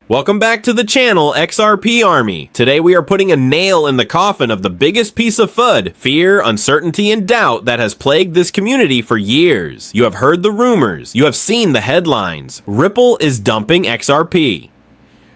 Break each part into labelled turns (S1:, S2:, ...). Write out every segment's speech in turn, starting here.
S1: Welcome back to the channel, XRP Army. Today we are putting a nail in the coffin of the biggest piece of FUD, fear, uncertainty, and doubt that has plagued this community for years. You have heard the rumors. You have seen the headlines. Ripple is dumping XRP.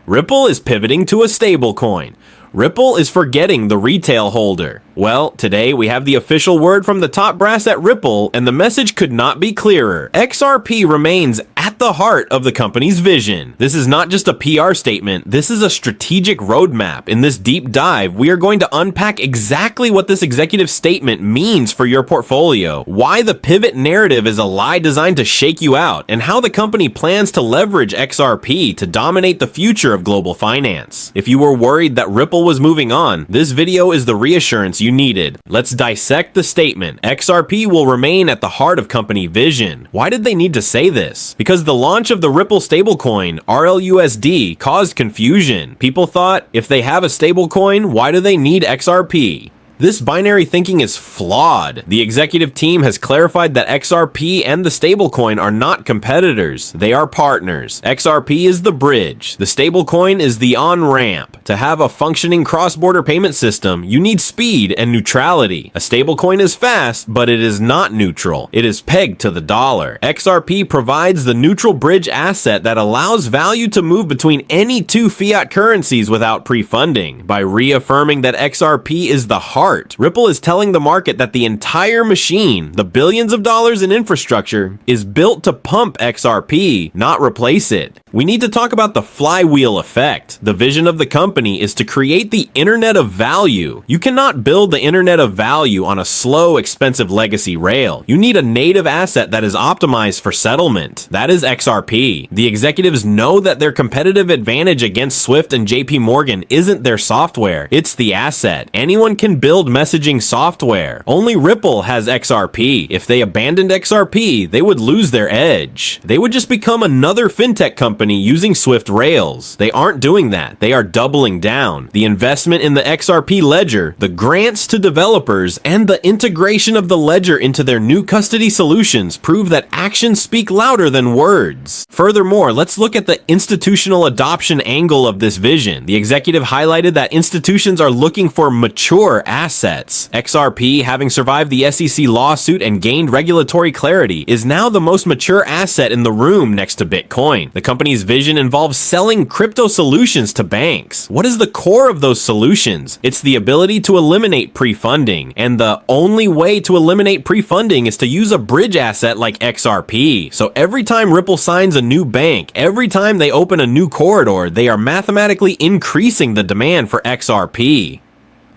S1: Ripple is pivoting to a stablecoin. Ripple is forgetting the retail holder. Well, today we have the official word from the top brass at Ripple, and the message could not be clearer. XRP remains at the heart of the company's vision. This is not just a PR statement, this is a strategic roadmap. In this deep dive, we are going to unpack exactly what this executive statement means for your portfolio, why the pivot narrative is a lie designed to shake you out, and how the company plans to leverage XRP to dominate the future of global finance. If you were worried that Ripple was moving on, this video is the reassurance you needed. Let's dissect the statement. XRP will remain at the heart of company vision. Why did they need to say this? Because the launch of the Ripple stablecoin, RLUSD, caused confusion. People thought, if they have a stablecoin, why do they need XRP? This binary thinking is flawed. The executive team has clarified that XRP and the stablecoin are not competitors. They are partners. XRP is the bridge. The stablecoin is the on-ramp. To have a functioning cross-border payment system, you need speed and neutrality. A stablecoin is fast, but it is not neutral. It is pegged to the dollar. XRP provides the neutral bridge asset that allows value to move between any two fiat currencies without pre-funding. By reaffirming that XRP is the heart, Ripple is telling the market that the entire machine, the billions of dollars in infrastructure, is built to pump XRP, not replace it. We need to talk about the flywheel effect. The vision of the company is to create the internet of value. You cannot build the internet of value on a slow, expensive legacy rail. You need a native asset that is optimized for settlement. That is XRP. The executives know that their competitive advantage against Swift and JP Morgan isn't their software, it's the asset. Anyone can build messaging software. Only Ripple has XRP. If they abandoned XRP, they would lose their edge. They would just become another fintech company using Swift rails. They aren't doing that. They are doubling down. The investment in the XRP ledger, the grants to developers, and the integration of the ledger into their new custody solutions prove that actions speak louder than words. Furthermore, let's look at the institutional adoption angle of this vision. The executive highlighted that institutions are looking for mature assets. XRP, having survived the SEC lawsuit and gained regulatory clarity, is now the most mature asset in the room next to Bitcoin. The company's vision involves selling crypto solutions to banks. What is the core of those solutions? It's the ability to eliminate pre-funding, and the only way to eliminate pre-funding is to use a bridge asset like XRP. So every time Ripple signs a new bank, every time they open a new corridor, they are mathematically increasing the demand for XRP.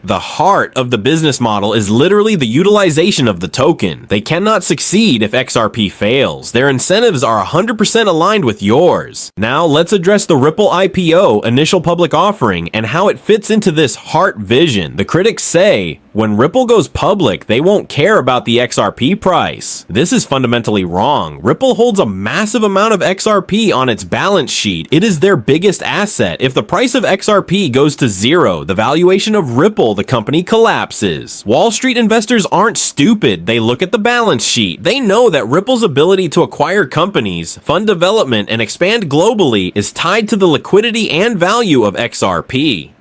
S1: The heart of the business model is literally the utilization of the token. They cannot succeed if XRP fails. Their incentives are 100% aligned with yours. Now let's address the Ripple IPO, initial public offering, and how it fits into this heart vision. The critics say, when Ripple goes public, they won't care about the XRP price. This is fundamentally wrong. Ripple holds a massive amount of XRP on its balance sheet. It is their biggest asset. If the price of XRP goes to zero, the valuation of Ripple, the company, collapses. Wall Street investors aren't stupid. They look at the balance sheet. They know that Ripple's ability to acquire companies, fund development, and expand globally is tied to the liquidity and value of XRP.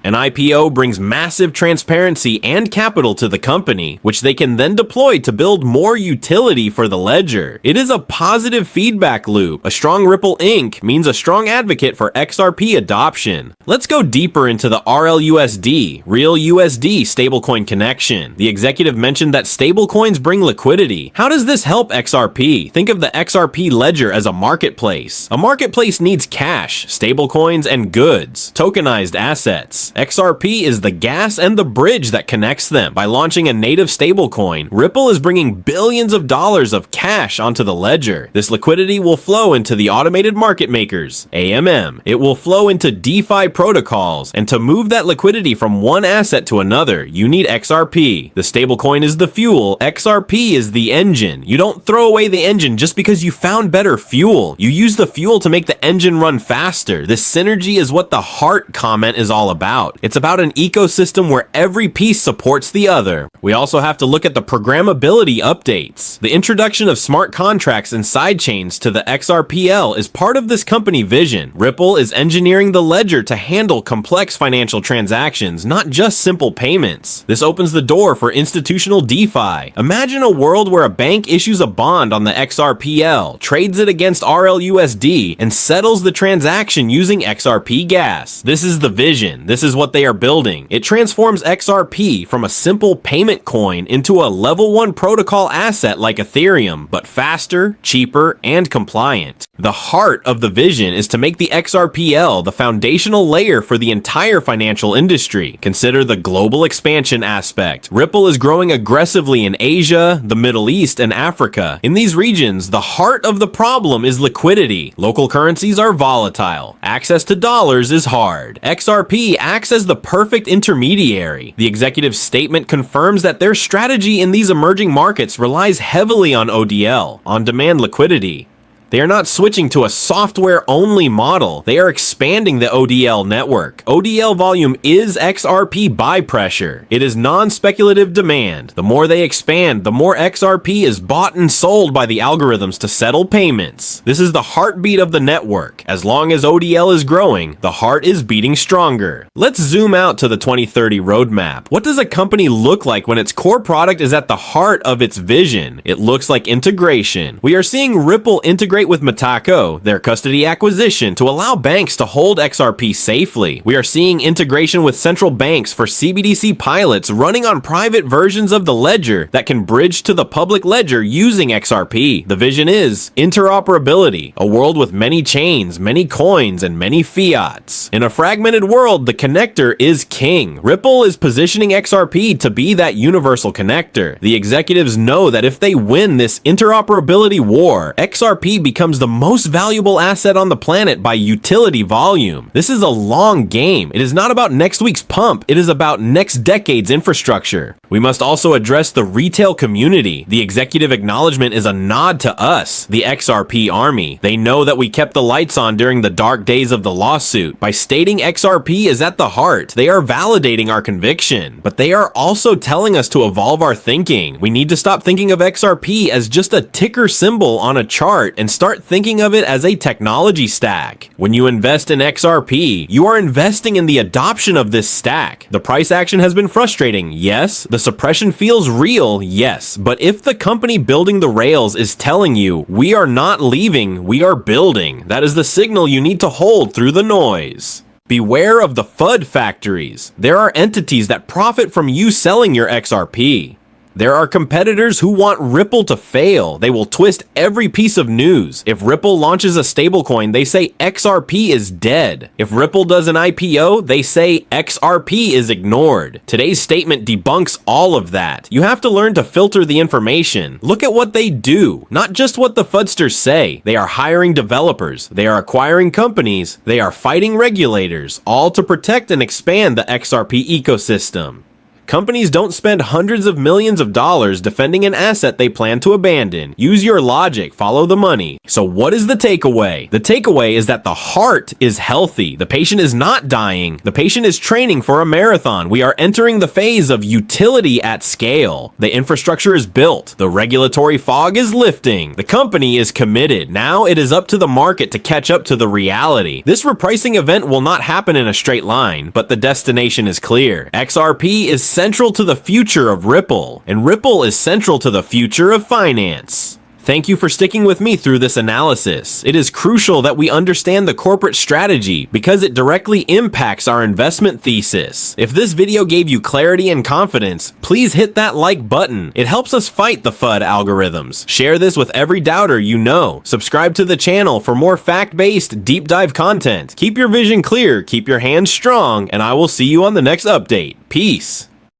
S1: An IPO brings massive transparency and capital to the company, which they can then deploy to build more utility for the ledger. It is a positive feedback loop. A strong Ripple Inc. means a strong advocate for XRP adoption. Let's go deeper into the RLUSD, Real USD stablecoin connection. The executive mentioned that stablecoins bring liquidity. How does this help XRP? Think of the XRP ledger as a marketplace. A marketplace needs cash, stablecoins, and goods, tokenized assets. XRP is the gas and the bridge that connects them. By launching a native stablecoin, Ripple is bringing billions of dollars of cash onto the ledger. This liquidity will flow into the automated market makers, AMM. It will flow into DeFi protocols, and to move that liquidity from one asset to another, you need XRP. The stablecoin is the fuel, XRP is the engine. You don't throw away the engine just because you found better fuel. You use the fuel to make the engine run faster. This synergy is what the heart comment is all about. about. It's about an ecosystem where every piece supports the other. We also have to look at the programmability updates. The introduction of smart contracts and sidechains to the XRPL is part of this company vision. Ripple is engineering the ledger to handle complex financial transactions, not just simple payments. This opens the door for institutional DeFi. Imagine a world where a bank issues a bond on the XRPL, trades it against RLUSD, and settles the transaction using XRP gas. This is the vision. This is what they are building. It transforms XRP from a simple payment coin into a level 1 protocol asset like Ethereum, but faster, cheaper, and compliant. The heart of the vision is to make the XRPL the foundational layer for the entire financial industry. Consider the global expansion aspect. Ripple is growing aggressively in Asia, the Middle East, and Africa. In these regions, the heart of the problem is liquidity. Local currencies are volatile. Access to dollars is hard. XRP acts as the perfect intermediary. The executive statement confirms that their strategy in these emerging markets relies heavily on ODL, on-demand liquidity. They are not switching to a software-only model. They are expanding the ODL network. ODL volume is XRP buy pressure. It is non-speculative demand. The more they expand, the more XRP is bought and sold by the algorithms to settle payments. This is the heartbeat of the network. As long as ODL is growing, the heart is beating stronger. Let's zoom out to the 2030 roadmap. What does a company look like when its core product is at the heart of its vision? It looks like integration. We are seeing Ripple integrate with Metaco, their custody acquisition, to allow banks to hold XRP safely. We are seeing integration with central banks for CBDC pilots running on private versions of the ledger that can bridge to the public ledger using XRP. The vision is interoperability, a world with many chains, many coins, and many fiats. In a fragmented world, the connector is king. Ripple is positioning XRP to be that universal connector. The executives know that if they win this interoperability war, XRP becomes the most valuable asset on the planet by utility volume. This is a long game. It is not about next week's pump. It is about next decade's infrastructure. We must also address the retail community. The executive acknowledgement is a nod to us, the XRP army. They know that we kept the lights on during the dark days of the lawsuit. By stating XRP is at the heart, they are validating our conviction. But they are also telling us to evolve our thinking. We need to stop thinking of XRP as just a ticker symbol on a chart and start thinking of it as a technology stack. When you invest in XRP, you are investing in the adoption of this stack. The price action has been frustrating, yes. The suppression feels real, yes. But if the company building the rails is telling you, we are not leaving, we are building, that is the signal you need to hold through the noise. Beware of the FUD factories. There are entities that profit from you selling your XRP. There are competitors who want Ripple to fail. They will twist every piece of news. If Ripple launches a stablecoin, they say XRP is dead. If Ripple does an IPO, they say XRP is ignored. Today's statement debunks all of that. You have to learn to filter the information. Look at what they do, not just what the FUDsters say. They are hiring developers. They are acquiring companies. They are fighting regulators, all to protect and expand the XRP ecosystem. Companies don't spend hundreds of millions of dollars defending an asset they plan to abandon. Use your logic, follow the money. So what is the takeaway? The takeaway is that the heart is healthy. The patient is not dying. The patient is training for a marathon. We are entering the phase of utility at scale. The infrastructure is built. The regulatory fog is lifting. The company is committed. Now it is up to the market to catch up to the reality. This repricing event will not happen in a straight line, but the destination is clear. XRP is central to the future of Ripple, and Ripple is central to the future of finance. Thank you for sticking with me through this analysis. It is crucial that we understand the corporate strategy because it directly impacts our investment thesis. If this video gave you clarity and confidence, please hit that like button. It helps us fight the FUD algorithms. Share this with every doubter you know. Subscribe to the channel for more fact-based, deep dive content. Keep your vision clear, keep your hands strong, and I will see you on the next update. Peace.